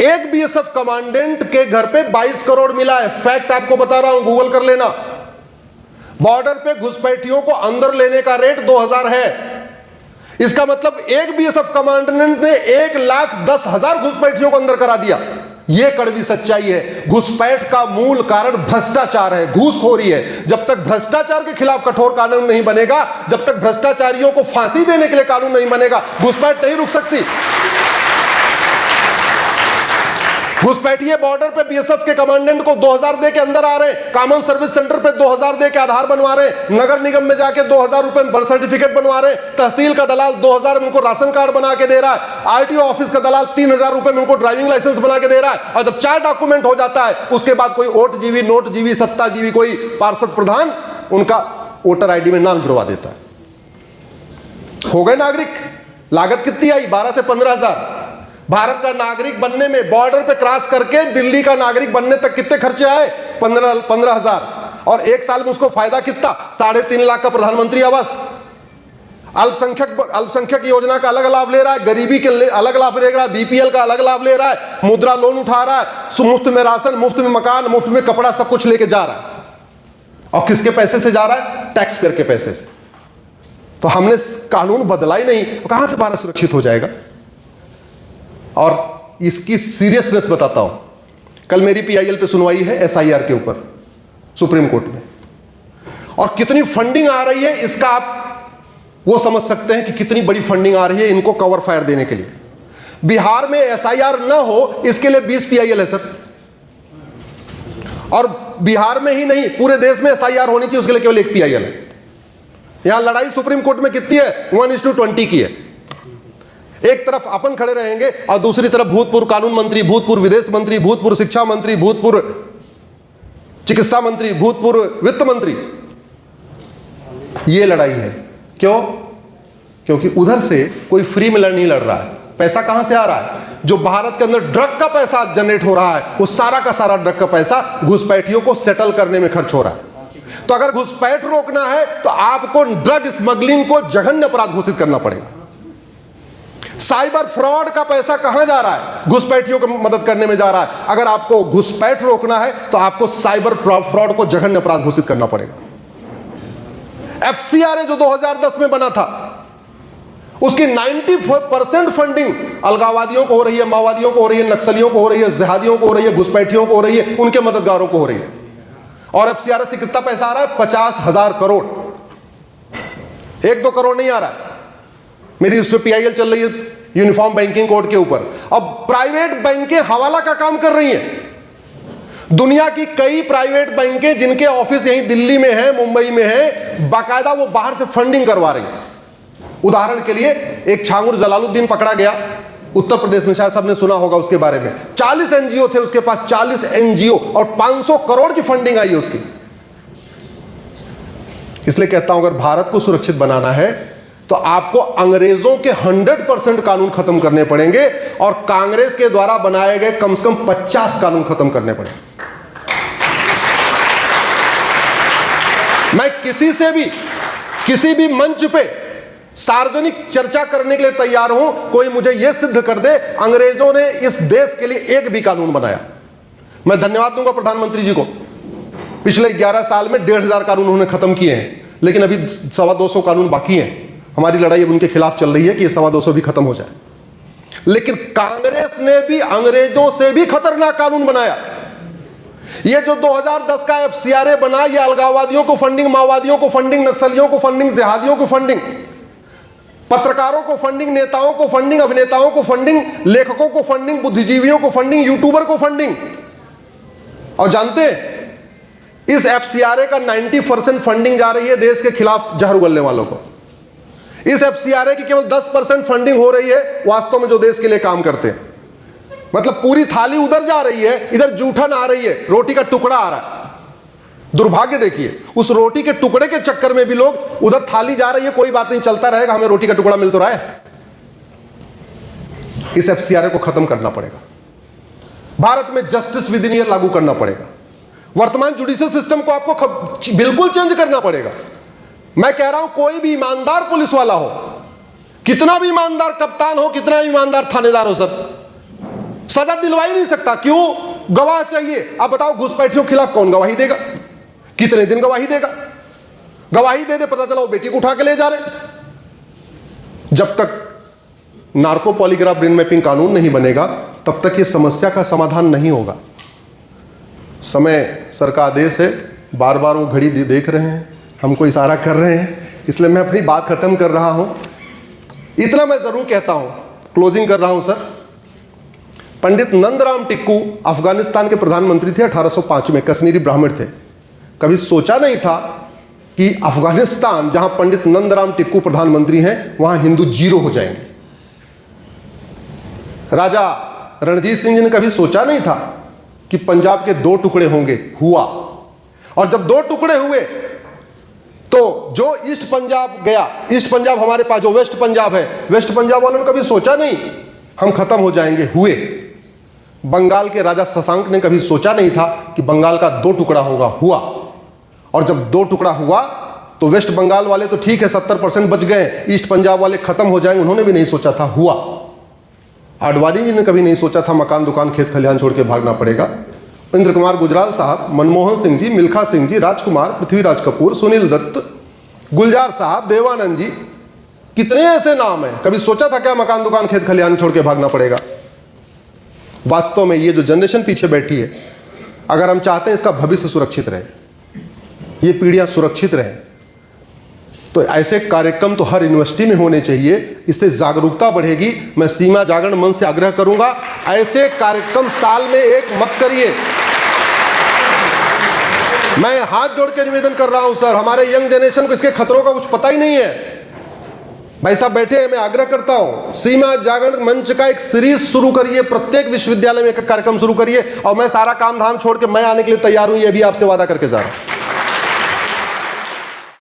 एक BSF commandant के घर पे 22 करोड़ मिला है। फैक्ट आपको बता रहा हूं, गूगल कर लेना। बॉर्डर पे घुसपैठियों को अंदर लेने का रेट 2000 है। इसका मतलब एक बीएसएफ कमांडेंट ने 1,10,000 घुसपैठियों को अंदर करा दिया। यह कड़वी सच्चाई है। घुसपैठ का मूल कारण भ्रष्टाचार है, घूसखोरी है। जब तक भ्रष्टाचार के खिलाफ कठोर कानून नहीं बनेगा, जब तक भ्रष्टाचारियों को फांसी देने के लिए कानून नहीं बनेगा, घुसपैठ नहीं रुक सकती। घुसपैठिए बॉर्डर पे बीएसएफ के कमांडेंट को 2000 दे के अंदर आ रहे हैं, कॉमन सर्विस सेंटर पे 2000 दे के आधार बनवा रहे हैं, नगर निगम में जाके 2000 रुपए में बर्थ सर्टिफिकेट बनवा रहे हैं, तहसील का दलाल 2000 में उनको राशन कार्ड बना के दे रहा है, आरटीओ ऑफिस का दलाल 3000 रुपए में उनको ड्राइविंग लाइसेंस बना के दे रहा है। और जब 4 डॉक्यूमेंट हो जाता है, उसके बाद कोई ओट जीवी, नोट जीवी, सत्ता जीवी, कोई पार्षद प्रधान उनका वोटर आईडी में नाम जुड़वा देता है। हो गए नागरिक। लागत कितनी आई? 12 से 15,000। भारत का नागरिक बनने में, बॉर्डर पे क्रॉस करके दिल्ली का नागरिक बनने तक कितने खर्चे आए? 15,000। और एक साल में उसको फायदा कितना? 3.5 लाख का प्रधानमंत्री आवास। अल्पसंख्यक योजना का अलग लाभ ले रहा है, गरीबी के अलग लाभ ले रहा है, बीपीएल का अलग लाभ ले रहा है, मुद्रा लोन उठा रहा है, मुफ्त में राशन, मुफ्त में मकान, मुफ्त में कपड़ा, सब कुछ लेके जा रहा है। और किसके पैसे से जा रहा है? टैक्स पेयर के पैसे से। तो हमने कानून बदला ही नहीं, तो कहां से भारत सुरक्षित हो जाएगा? और इसकी सीरियसनेस बताता हूं। कल मेरी पीआईएल पे सुनवाई है एसआईआर के ऊपर सुप्रीम कोर्ट में, और कितनी फंडिंग आ रही है इसका आप वो समझ सकते हैं कि कितनी बड़ी फंडिंग आ रही है इनको कवर फायर देने के लिए। बिहार में एसआईआर ना हो इसके लिए 20 पीआईएल है सर, और बिहार में ही नहीं पूरे देश में एसआईआर होनी चाहिए, उसके लिए केवल 1 पीआईएल है। यहां लड़ाई सुप्रीम कोर्ट में कितनी है? 1:20 की है। एक तरफ अपन खड़े रहेंगे और दूसरी तरफ भूतपूर्व कानून मंत्री, भूतपूर्व विदेश मंत्री, भूतपूर्व शिक्षा मंत्री, भूतपूर्व चिकित्सा मंत्री, भूतपूर्व वित्त मंत्री। यह लड़ाई है। क्यों? क्योंकि उधर से कोई फ्री में नहीं लड़ रहा है। पैसा कहां से आ रहा है? जो भारत के अंदर ड्रग का पैसा जनरेट हो रहा है, वो सारा का सारा ड्रग का पैसा घुसपैठियों को सेटल करने में खर्च हो रहा है। तो अगर घुसपैठ रोकना है तो आपको ड्रग स्मगलिंग को जघन्य अपराध घोषित करना पड़ेगा। साइबर फ्रॉड का पैसा कहां जा रहा है? घुसपैठियों को मदद करने में जा रहा है। अगर आपको घुसपैठ रोकना है तो आपको साइबर फ्रॉड को जघन्य अपराध घोषित करना पड़ेगा। एफसीआरए जो 2010 में बना था, उसकी 90% फंडिंग अलगाववादियों को हो रही है, माओवादियों को हो रही है, नक्सलियों को हो रही है, जिहादियों को हो रही है, घुसपैठियों को हो रही है, उनके मददगारों को हो रही है। और एफसीआरए से कितना पैसा आ रहा है? 50,000 करोड़। 1-2 करोड़ नहीं आ रहा है। मेरी उस पर पीआईएल चल रही है यूनिफॉर्म बैंकिंग कोड के ऊपर। अब प्राइवेट बैंकें हवाला का काम कर रही हैं। दुनिया की कई प्राइवेट बैंकें जिनके ऑफिस यहीं दिल्ली में है, मुंबई में है, बाकायदा वो बाहर से फंडिंग करवा रही हैं। उदाहरण के लिए एक छांगुर जलालुद्दीन पकड़ा गया उत्तर प्रदेश में, शायद सबने सुना होगा उसके बारे में। 40 एनजीओ थे उसके पास, 40 एनजीओ, और 500 करोड़ की फंडिंग आई है उसकी। इसलिए कहता हूं अगर भारत को सुरक्षित बनाना है तो आपको अंग्रेजों के 100% कानून खत्म करने पड़ेंगे, और कांग्रेस के द्वारा बनाए गए कम से कम 50 कानून खत्म करने पड़ेंगे। मैं किसी भी मंच पे सार्वजनिक चर्चा करने के लिए तैयार हूं, कोई मुझे यह सिद्ध कर दे अंग्रेजों ने इस देश के लिए एक भी कानून बनाया। मैं धन्यवाद दूंगा प्रधानमंत्री जी को, पिछले 11 साल में 1,500 कानून उन्होंने खत्म किए हैं, लेकिन अभी 250 कानून बाकी हैं। हमारी लड़ाई अब उनके खिलाफ चल रही है कि ये 250 भी खत्म हो जाए। लेकिन कांग्रेस ने भी अंग्रेजों से भी खतरनाक कानून बनाया। ये जो 2010 का एफसीआरए बना, ये अलगाववादियों को फंडिंग, माओवादियों को फंडिंग, नक्सलियों को फंडिंग, जिहादियों को फंडिंग, पत्रकारों को फंडिंग, नेताओं को फंडिंग, अभिनेताओं को फंडिंग, लेखकों को फंडिंग, बुद्धिजीवियों को फंडिंग, यूट्यूबर को फंडिंग। और जानते हैं इस एफसीआरए का 90% फंडिंग जा रही है देश के खिलाफ जहर उगलने वालों को। इस एफसीआरए की केवल 10% फंडिंग हो रही है वास्तव में जो देश के लिए काम करते हैं। मतलब पूरी थाली उधर जा रही है, इधर जूठन आ रही है, रोटी का टुकड़ा आ रहा है। दुर्भाग्य देखिए, उस रोटी के टुकड़े के चक्कर में भी लोग, उधर थाली जा रही है, कोई बात नहीं, चलता रहेगा, हमें रोटी का टुकड़ा मिल तो रहा है। इस एफसीआरए को खत्म करना पड़ेगा। भारत में जस्टिस विद इन ईयर लागू करना पड़ेगा। वर्तमान जुडिशियल सिस्टम को आपको बिल्कुल चेंज करना पड़ेगा। मैं कह रहा हूं कोई भी ईमानदार पुलिस वाला हो, कितना भी ईमानदार कप्तान हो, कितना भी ईमानदार थानेदार हो सर, सजा दिलवा ही नहीं सकता। क्यों? गवाह चाहिए। अब बताओ घुसपैठियों के खिलाफ कौन गवाही देगा? कितने दिन गवाही देगा? गवाही दे दे, पता चला वो बेटी को उठा के ले जा रहे। जब तक नार्को पॉलीग्राफ ब्रेन मैपिंग कानून नहीं बनेगा तब तक ये समस्या का समाधान नहीं होगा। समय सर का आदेश है, बार बार वो घड़ी देख रहे हैं, हमको इशारा कर रहे हैं, इसलिए मैं अपनी बात खत्म कर रहा हूं। इतना मैं जरूर कहता हूं, क्लोजिंग कर रहा हूं सर। पंडित नंदराम टिक्कू अफगानिस्तान के प्रधानमंत्री थे 1805 में, कश्मीरी ब्राह्मण थे। कभी सोचा नहीं था कि अफगानिस्तान जहां पंडित नंदराम टिक्कू प्रधानमंत्री हैं वहां हिंदू जीरो हो जाएंगे। राजा रणजीत सिंह जी ने कभी सोचा नहीं था कि पंजाब के 2 टुकड़े होंगे, हुआ। और जब 2 टुकड़े हुए तो जो ईस्ट पंजाब गया, ईस्ट पंजाब हमारे पास जो वेस्ट पंजाब है, वेस्ट पंजाब वालों ने कभी सोचा नहीं हम खत्म हो जाएंगे, हुए। बंगाल के राजा शशांक ने कभी सोचा नहीं था कि बंगाल का 2 टुकड़ा होगा, हुआ। और जब 2 टुकड़ा हुआ तो वेस्ट बंगाल वाले तो ठीक है 70% बच गए, ईस्ट पंजाब वाले खत्म हो जाएंगे, उन्होंने भी नहीं सोचा था, हुआ। आडवाणी जी ने कभी नहीं सोचा था मकान दुकान खेत खलिहान छोड़ के भागना पड़ेगा। इंद्र कुमार गुजराल साहब, मनमोहन सिंह जी, मिल्खा सिंह जी, राजकुमार, पृथ्वीराज कपूर, सुनील दत्त, गुलजार साहब, देवानंद जी, कितने ऐसे नाम हैं, कभी सोचा था क्या मकान दुकान खेत खलिहान छोड़ के भागना पड़ेगा? वास्तव में ये जो जनरेशन पीछे बैठी है, अगर हम चाहते हैं इसका भविष्य सुरक्षित रहे, ये पीढ़ियां सुरक्षित रहे, तो ऐसे कार्यक्रम तो हर यूनिवर्सिटी में होने चाहिए। इससे जागरूकता बढ़ेगी। मैं सीमा जागरण मंच से आग्रह करूंगा, ऐसे कार्यक्रम साल में 1 मत करिए। मैं हाथ जोड़ के निवेदन कर रहा हूं सर, हमारे यंग जनरेशन को इसके खतरों का कुछ पता ही नहीं है। भाई साहब बैठे हैं, मैं आग्रह करता हूं सीमा जागरण मंच का एक सीरीज शुरू करिए, प्रत्येक विश्वविद्यालय में एक कार्यक्रम शुरू करिए। और मैं सारा काम धाम छोड़ के मैं आने के लिए तैयार हूं, ये भी आपसे वादा करके जा रहा हूं।